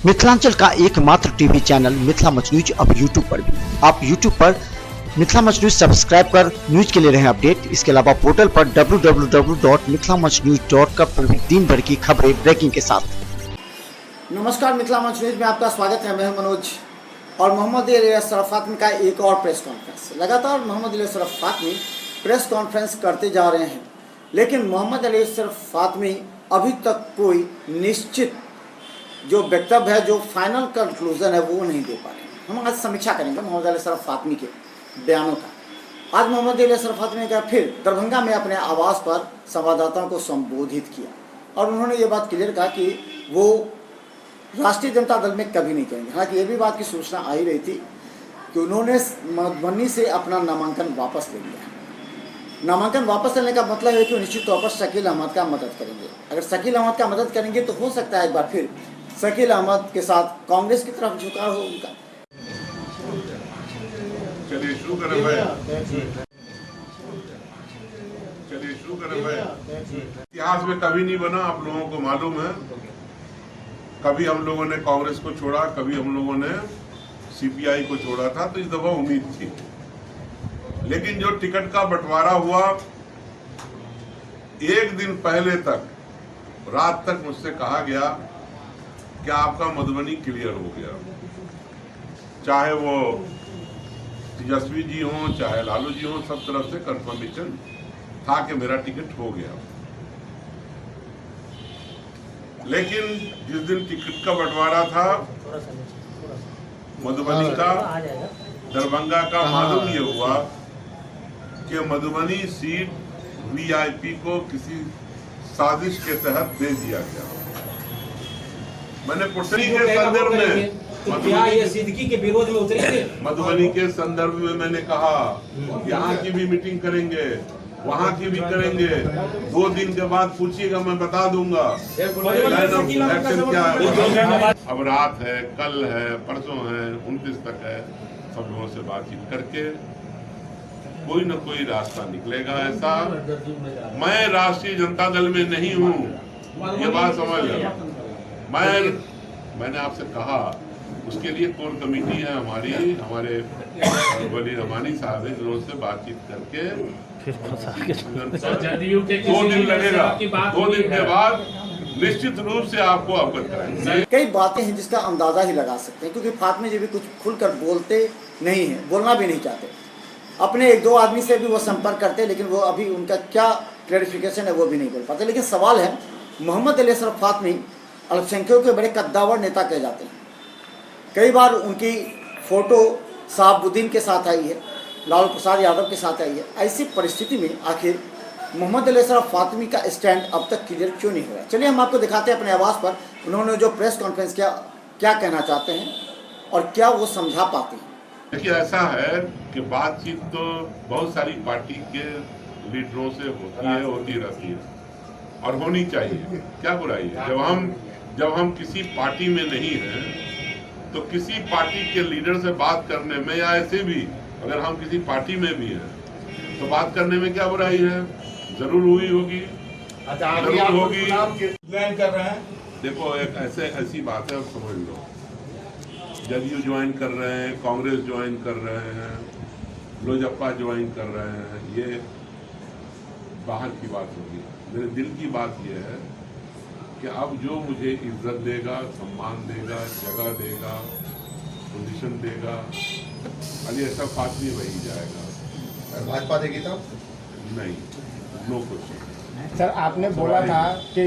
मिथिलांचल का एकमात्र TV channel Mithila much news अब यूट्यूब पर भी। आप यूट्यूब पर मिथिला मच न्यूज सब्सक्राइब कर न्यूज के लिए रहें अपडेट। इसके अलावा पोर्टल पर www.mithilamachnews.com पर भी दिन भर की खबरें ब्रेकिंग के साथ। नमस्कार, मिथिला मच न्यूज में आपका स्वागत है। मैं मनोज और मोहम्मद अली असरफ फातमी का एक और प्रेस कॉन्फ्रेंस। लगातार मोहम्मद अली असरफ फातमी प्रेस कॉन्फ्रेंस करते जा रहे हैं, लेकिन मोहम्मद अली असरफ फातमी अभी तक कोई निश्चित जो वक्तव्य है, जो फाइनल कंक्लूजन है, वो नहीं दे पा रहे। हम आज समीक्षा करेंगे मोहम्मद अली असरफ फातमी के बयानों का। आज मोहम्मद अली असरफ फातमी का फिर दरभंगा में अपने आवास पर संवाददाताओं को संबोधित किया और उन्होंने ये बात क्लियर कहा कि वो राष्ट्रीय जनता दल में कभी नहीं करेंगे। हालांकि ये भी बात की सूचना आई रही थी कि उन्होंने मधुबनी से अपना नामांकन वापस ले लिया। नामांकन वापस लेने का मतलब है कि निश्चित तौर पर शकील अहमद का मदद करेंगे। अगर शकील अहमद का मदद करेंगे तो हो सकता है एक बार फिर शकील अहमद के साथ कांग्रेस की तरफ झुकाव हो उनका। चलिए शुरू करें भाई। इतिहास में कभी नहीं बना, आप लोगों को मालूम है। कभी हम लोगों ने कांग्रेस को छोड़ा, कभी हम लोगों ने सीपीआई को छोड़ा था, तो इस दफा उम्मीद थी। लेकिन जो टिकट का बंटवारा हुआ, एक दिन पहले तक रात तक मुझसे कहा गया कि आपका मधुबनी क्लियर हो गया। चाहे वो तेजस्वी जी हों, चाहे लालू जी हों, सब तरफ से कंफर्मेशन था कि मेरा टिकट हो गया। लेकिन जिस दिन टिकट का बंटवारा था मधुबनी का, दरभंगा का, मालूम ये हुआ कि मधुबनी सीट वीआईपी को किसी साजिश के तहत दे दिया गया। मैंने पुटनी के संदर्भ में सिद्दीकी के विरोध में उतरेंगे। मधुबनी के संदर्भ में मैंने कहा यहाँ की भी मीटिंग करेंगे, वहाँ की भी करेंगे। 2 दिन के बाद पूछिएगा, मैं बता दूंगा एक्शन क्या है। अब रात है, कल है, परसों है, 29 तक है। सब लोगों से बातचीत करके कोई न कोई रास्ता निकलेगा। ऐसा मैं राष्ट्रीय जनता दल में नहीं हूँ, ये बात समझ लेना। मैंने आपसे कहा उसके लिए कोर कमेटी है हमारे वली रहमानी साहब है, उनसे बातचीत करके 2 दिन लगेगा। 2 दिन के बाद निश्चित रूप से आपको अवगत कराएंगे। कई बातें हैं जिसका अंदाजा ही लगा सकते हैं, क्योंकि फातमी जी भी कुछ खुलकर बोलते नहीं हैं, बोलना भी नहीं चाहते। अपने 1-2 आदमी से भी वो संपर्क करते, लेकिन वो अभी उनका क्या क्लैरिफिकेशन है वो भी नहीं बोल पाते। लेकिन सवाल है, मोहम्मद अली असरफ फातमी अल्पसंख्यकों के बड़े कद्दावर नेता कहे जाते हैं। कई बार उनकी फोटो शहाबुद्दीन के साथ आई है, लालू प्रसाद यादव के साथ आई है। ऐसी परिस्थिति में आखिर मोहम्मद अली असरफ फातमी का स्टैंड अब तक क्लियर क्यों नहीं हुआ? चलिए हम आपको दिखाते हैं अपने आवास पर उन्होंने जो प्रेस कॉन्फ्रेंस किया, क्या कहना चाहते हैं और क्या वो समझा पाते हैं। देखिए, ऐसा है कि बातचीत तो बहुत सारी पार्टी के लीडरों से होती रहती है और होनी चाहिए। क्या बुराई है? जब हम किसी पार्टी में नहीं हैं तो किसी पार्टी के लीडर से बात करने में, या ऐसे भी अगर हम किसी पार्टी में भी हैं तो बात करने में क्या बुराई है? जरूर हुई होगी, जरूर होगी। कर रहे हैं। देखो, एक ऐसी बात है, समझ लो। जदयू ज्वाइन कर रहे हैं, कांग्रेस ज्वाइन कर रहे हैं, लोजपा ज्वाइन कर रहे हैं, ये बाहर की बात होगी। मेरे दिल की बात यह है कि अब जो मुझे इज्जत देगा, सम्मान देगा, जगह देगा, पोजीशन देगा, अली असरफ फातमी वही जाएगा। भाजपा देगी तो नहीं, नो क्वेश्चन। सर, आपने बोला था कि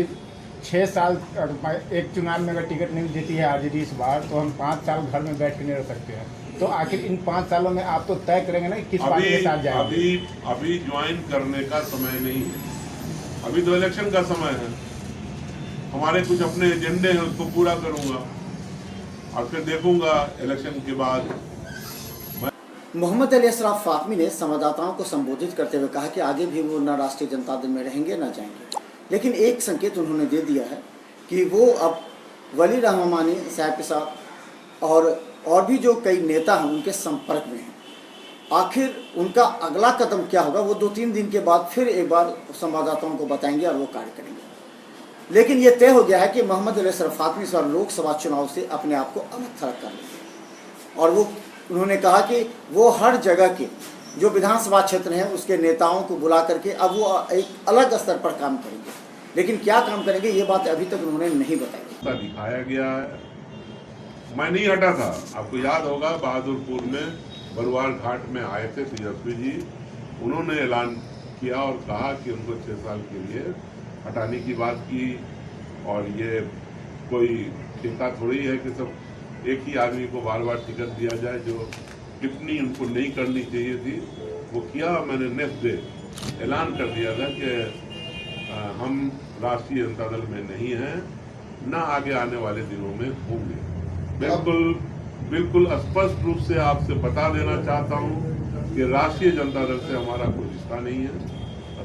6 साल एक चुनाव में अगर टिकट नहीं देती है आरजेडी इस बार, तो हम 5 साल घर में बैठ के नहीं रह सकते हैं। तो आखिर इन 5 सालों में आप तो तय करेंगे ना किस पार्टी के साथ जाएंगे? अभी ज्वाइन करने का समय नहीं है, अभी तो इलेक्शन का समय है। हमारे कुछ अपने एजेंडे हैं, उसको पूरा करूंगा और फिर देखूंगा इलेक्शन के बाद। मोहम्मद अली असरफ फातमी ने संवाददाताओं को संबोधित करते हुए कहा कि आगे भी वो न राष्ट्रीय जनता दल में रहेंगे न जाएंगे। लेकिन एक संकेत उन्होंने दे दिया है कि वो अब वली रहमानी साहब के साथ और भी जो कई नेता हैं उनके संपर्क में हैं। आखिर उनका अगला कदम क्या होगा वो 2-3 दिन के बाद फिर एक बार संवाददाताओं को बताएंगे और वो कार्य करेंगे। लेकिन ये तय हो गया है कि मोहम्मद अली अशरफ फातमी इस बार लोकसभा चुनाव से अपने आप को अलग थलग कर लेंगे। और उन्होंने कहा कि वो हर जगह के जो विधानसभा क्षेत्र हैं उसके नेताओं को बुला करके अब वो एक अलग स्तर पर काम करेंगे। लेकिन क्या काम करेंगे ये बात अभी तक उन्होंने नहीं बताई। दिखाया गया है, मैं नहीं हटा था। आपको याद होगा बहादुरपुर में बरुआर घाट में आए थे तेजस्वी जी, उन्होंने ऐलान किया और कहा कि उनको 6 साल के लिए हटाने की बात की। और ये कोई ठेका थोड़ी है कि सब एक ही आदमी को बार बार टिकट दिया जाए। जो टिप्पणी उनको नहीं करनी चाहिए थी वो किया। मैंने नेक्स्ट डे ऐलान कर दिया था कि हम राष्ट्रीय जनता दल में नहीं हैं, न आगे आने वाले दिनों में होंगे। बिल्कुल स्पष्ट रूप से आपसे बता देना चाहता हूं कि राष्ट्रीय जनता दल से हमारा कोई रिश्ता नहीं है,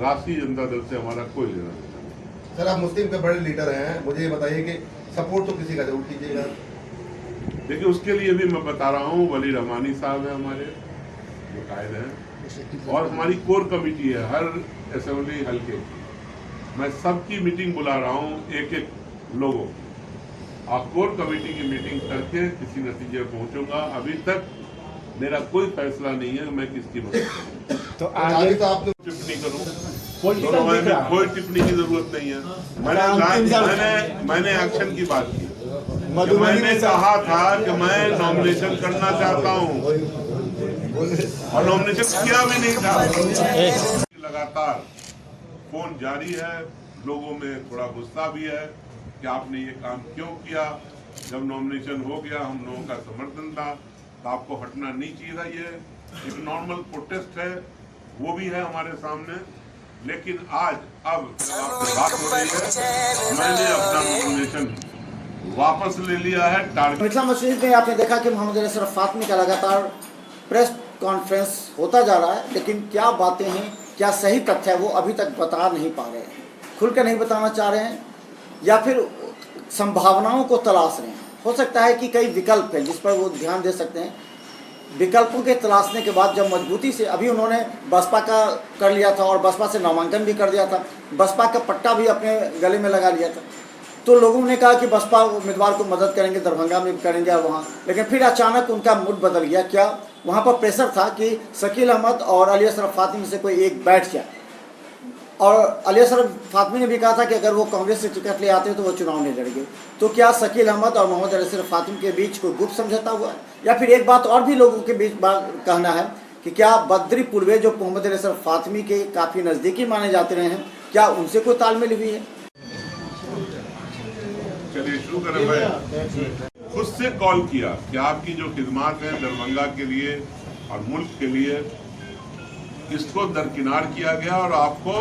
राष्ट्रीय जनता दल से हमारा कोई लेना देना नहीं। सर, आप मुस्लिम के बड़े लीडर हैं, मुझे ये बताइए कि सपोर्ट तो किसी का जरूर कीजिएगा। देखिए, उसके लिए भी मैं बता रहा हूँ, वली रहमानी साहब है हमारे जो कायद हैं, और हमारी कोर कमेटी है हर असेंबली हल्के की। मैं सबकी मीटिंग बुला रहा हूँ, एक एक लोगों की। आप कोर कमेटी की मीटिंग करके किसी नतीजे पहुंचूंगा। अभी तक मेरा कोई फैसला नहीं है मैं किसकी मदद करूं। तो आगे तो आप टिप्पणी करूं, कोई टिप्पणी की जरूरत नहीं है। मैंने एक्शन की बात की। मैंने कहा था कि मैं नॉमिनेशन करना चाहता हूं और नॉमिनेशन किया भी नहीं था। लगातार फोन जारी है, लोगों में थोड़ा गुस्सा भी है कि आपने ये काम क्यों किया। जब नॉमिनेशन हो गया, हम लोगों का समर्थन था, तो आपको हटना नहीं चाहिए था। ये एक नॉर्मल प्रोटेस्ट है, वो भी है हमारे सामने। लेकिन आज अब जब आपसे बात हो रही है, मैंने अपना नॉमिनेशन वापस ले लिया है। मिथिला मच न्यूज़ में आपने देखा कि मोहम्मद अली अशरफ फातमी का लगातार प्रेस कॉन्फ्रेंस होता जा रहा है, लेकिन क्या बातें हैं, क्या सही तथ्य है, वो अभी तक बता नहीं पा रहे हैं, खुलकर नहीं बताना चाह रहे हैं, या फिर संभावनाओं को तलाश रहे हैं। हो सकता है कि कई विकल्प है जिस पर वो ध्यान दे सकते हैं। विकल्पों के तलाशने के बाद जब मजबूती से, अभी उन्होंने बसपा का कर लिया था और बसपा से नामांकन भी कर दिया था, बसपा का पट्टा भी अपने गले में लगा लिया था, तो लोगों ने कहा कि बसपा उम्मीदवार को मदद करेंगे, दरभंगा में करेंगे और वहाँ। लेकिन फिर अचानक उनका मूड बदल गया। क्या वहाँ पर प्रेशर था कि शकील अहमद और अली अशरफ फातमी में से कोई एक बैठ जाए, और अली अशरफ फातमी ने भी कहा था कि अगर वो कांग्रेस से टिकट ले आते तो वो चुनाव नहीं लड़ेंगे। तो क्या शकील अहमद और मोहम्मद अली अशरफ फातमी के बीच कोई गुप्त समझौता हुआ है? या फिर एक बात और भी लोगों के बीच कहना है कि क्या बद्री पूर्वे जो मोहम्मद अली अशरफ फातमी के काफ़ी नज़दीकी माने जाते रहे हैं, क्या उनसे कोई तालमेल हुई है? चलिए शुरू करें। मैं खुद से कॉल किया कि आपकी जो खिदमात हैं दरभंगा के लिए और मुल्क के लिए, इसको दरकिनार किया गया और आपको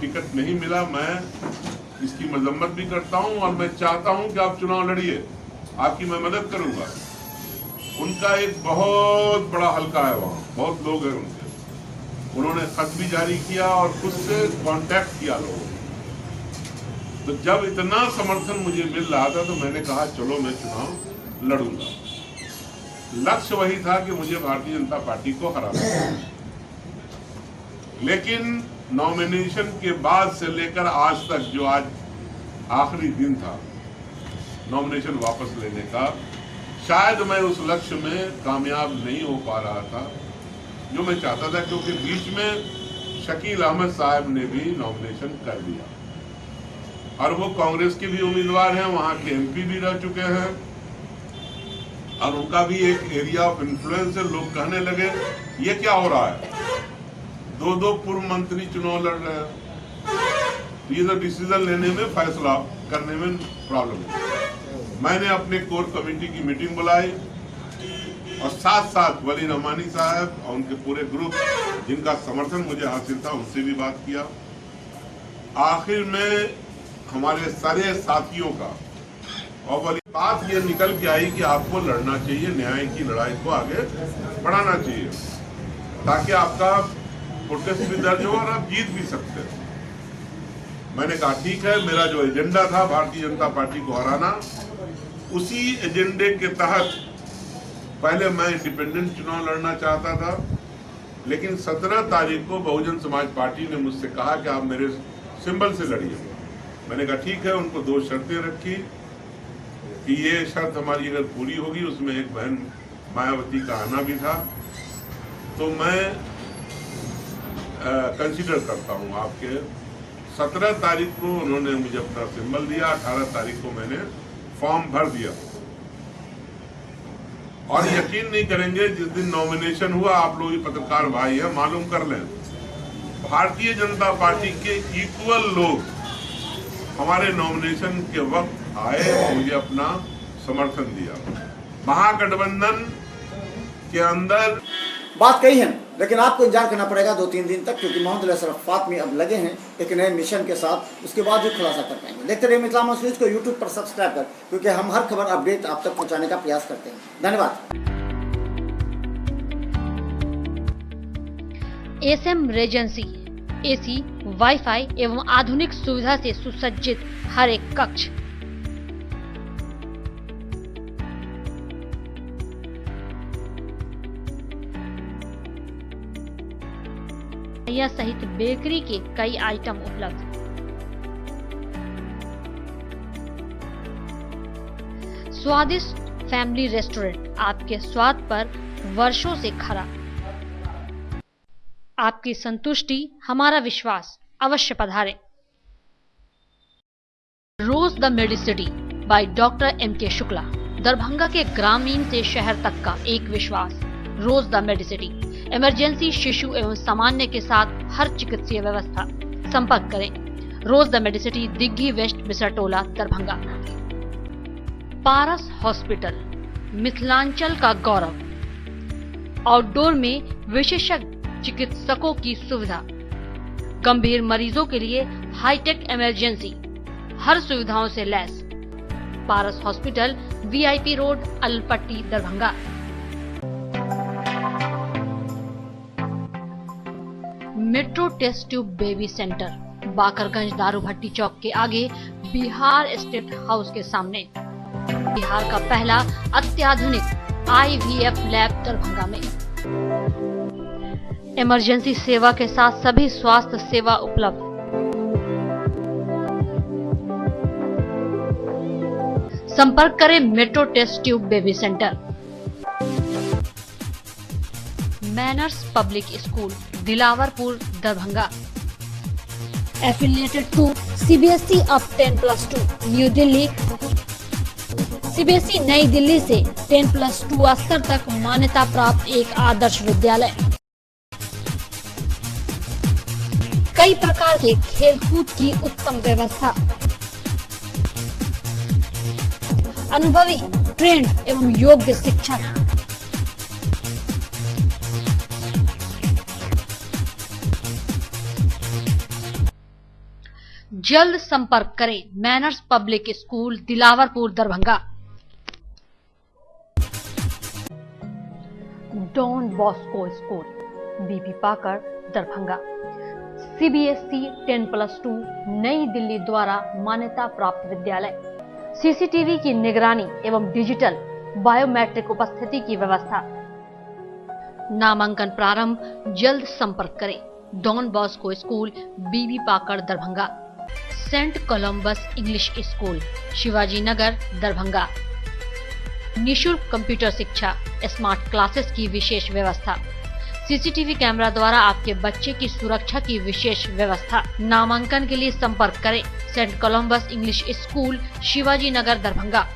टिकट नहीं मिला। मैं इसकी मजम्मत भी करता हूं और मैं चाहता हूं कि आप चुनाव लड़िए, आपकी मैं मदद करूंगा। उनका एक बहुत बड़ा हल्का है, वहाँ बहुत लोग हैं उनके। उन्होंने खत भी जारी किया और खुद से कांटेक्ट किया लोगों को। तो जब इतना समर्थन मुझे मिल रहा था तो मैंने कहा चलो मैं चुनाव लड़ूंगा। लक्ष्य वही था कि मुझे भारतीय जनता पार्टी को हराना। लेकिन नॉमिनेशन के बाद से लेकर आज तक, जो आज आखिरी दिन था नॉमिनेशन वापस लेने का, शायद मैं उस लक्ष्य में कामयाब नहीं हो पा रहा था जो मैं चाहता था, क्योंकि बीच में शकील अहमद साहब ने भी नॉमिनेशन कर दिया और वो कांग्रेस के भी उम्मीदवार हैं, वहाँ के एमपी भी रह चुके हैं और उनका भी एक एरिया ऑफ इन्फ्लुएंस है। लोग कहने लगे ये क्या हो रहा है, दो पूर्व मंत्री चुनाव लड़ रहे हैं, ये तो डिसीजन लेने में, फैसला करने में प्रॉब्लम है। मैंने अपने कोर कमेटी की मीटिंग बुलाई और साथ साथ वली रहमानी साहब और उनके पूरे ग्रुप जिनका समर्थन मुझे हासिल था उनसे भी बात किया। आखिर में हमारे सारे साथियों का और वाली बात ये निकल के आई कि आपको लड़ना चाहिए, न्याय की लड़ाई को आगे बढ़ाना चाहिए ताकि आपका प्रोटेस्ट भी दर्ज हो और आप जीत भी सकते हैं। मैंने कहा ठीक है, मेरा जो एजेंडा था भारतीय जनता पार्टी को हराना, उसी एजेंडे के तहत पहले मैं इंडिपेंडेंट चुनाव लड़ना चाहता था, लेकिन 17 तारीख को बहुजन समाज पार्टी ने मुझसे कहा कि आप मेरे सिंबल से लड़िए। मैंने कहा ठीक है, उनको 2 शर्तें रखी कि ये शर्त हमारी अगर पूरी होगी, उसमें एक बहन मायावती का आना भी था, तो मैं कंसीडर करता हूँ आपके। 17 तारीख को उन्होंने मुझे अपना सिंबल दिया, 18 तारीख को मैंने फॉर्म भर दिया। और यकीन नहीं करेंगे, जिस दिन नॉमिनेशन हुआ, आप लोग पत्रकार भाई है, मालूम कर लें, भारतीय जनता पार्टी के इक्वल लोग हमारे नॉमिनेशन के वक्त आए और मुझे अपना समर्थन दिया। महागठबंधन के अंदर बात कही है, लेकिन आपको इंतजार करना पड़ेगा 2-3 दिन तक, क्योंकि मोहम्मद अशरफ फातमी अब लगे हैं एक नए मिशन के साथ। उसके बाद जो खुलासा कर पाएंगे। देखते रहिए मिथिला मंच न्यूज को यूट्यूब पर सब्सक्राइब कर, क्योंकि हम हर खबर अपडेट आप तक पहुंचाने का प्रयास करते हैं। धन्यवाद। एसएम रेजेंसी एसी, वाईफाई एवं आधुनिक सुविधा से सुसज्जित हर एक कक्ष। सहित बेकरी के कई आइटम उपलब्ध। स्वादिष्ट फैमिली रेस्टोरेंट, आपके स्वाद पर वर्षों से खरा। आपकी संतुष्टि हमारा विश्वास, अवश्य पधारें। Rose the medicity by doctor M K. Shukla, Darbhanga के ग्रामीण से शहर तक का एक विश्वास। रोज द मेडिसिटी, इमरजेंसी, शिशु एवं सामान्य के साथ हर चिकित्सीय व्यवस्था। संपर्क करें। Rose the medicity, Digghi west, Misartola, Darbhanga. Paras hospital, Mithilanchal का गौरव। आउटडोर में विशेषज्ञ चिकित्सकों की सुविधा। गंभीर मरीजों के लिए हाईटेक इमरजेंसी, हर सुविधाओं से लैस। Paras hospital, VIP road, Alpatti, Darbhanga. Metro test tube baby centre, Bakarganj, Darubhatti Chowk के आगे, बिहार स्टेट हाउस के सामने। बिहार का पहला अत्याधुनिक IVF लैब दरभंगा में। इमरजेंसी सेवा के साथ सभी स्वास्थ्य सेवा उपलब्ध। संपर्क करें metro test tube baby centre. Manners public school, Dilawarpur, Darbhanga. Affiliated to CBSE अब 10+2, न्यू दिल्ली। CBSE नई दिल्ली से 10+2 स्तर तक मान्यता प्राप्त एक आदर्श विद्यालय। कई प्रकार के खेलकूद की उत्तम व्यवस्था। अनुभवी, ट्रेंड एवं योग्य शिक्षक। जल्द संपर्क करें। Manners public school, Dilawarpur, Darbhanga. Don Bosco school, BP पाकर, दरभंगा। CBSE 10+2 नई दिल्ली द्वारा मान्यता प्राप्त विद्यालय। CCTV की निगरानी एवं डिजिटल बायोमेट्रिक उपस्थिति की व्यवस्था। नामांकन प्रारंभ, जल्द संपर्क करें। Don Bosco school, Bibi Pakar, Darbhanga. Saint Columbus English school, Shivaji Nagar, Darbhanga. निशुल्क कंप्यूटर शिक्षा, स्मार्ट क्लासेस की विशेष व्यवस्था। CCTV कैमरा द्वारा आपके बच्चे की सुरक्षा की विशेष व्यवस्था। नामांकन के लिए संपर्क करें। Saint Columbus English school, Shivaji Nagar, Darbhanga.